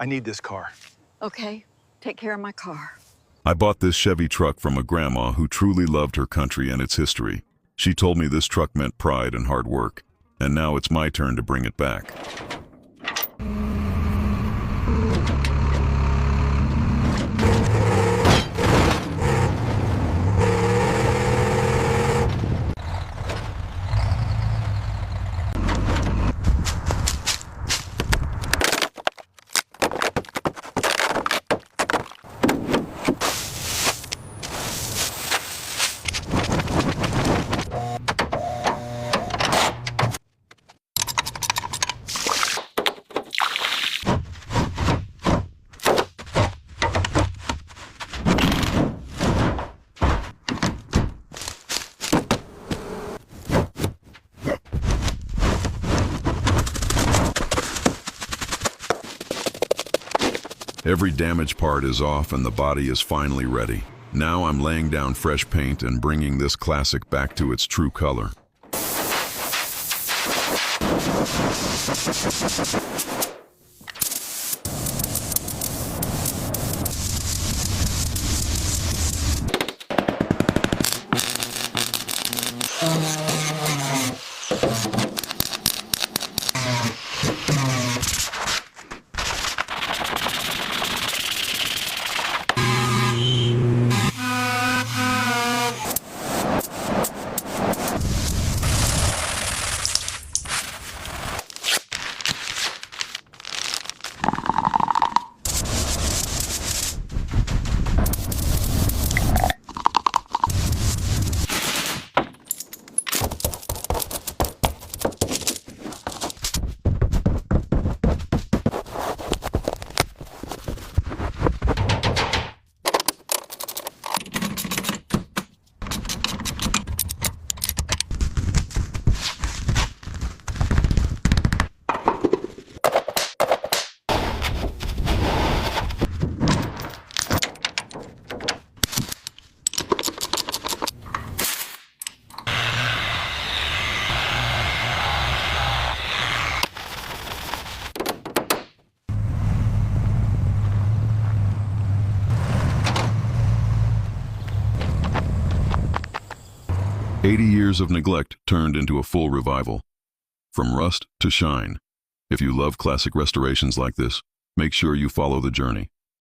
I need this car. Okay, take care of my car. I bought this Chevy truck from a grandma who truly loved her country and its history. She told me this truck meant pride and hard work, and now it's my turn to bring it back. Every damaged part is off and the body is finally ready. Now I'm laying down fresh paint and bringing this classic back to its true color. "80 years of neglect turned into a full revival. From rust to shine. If you love classic restorations like this, make sure you follow the journey.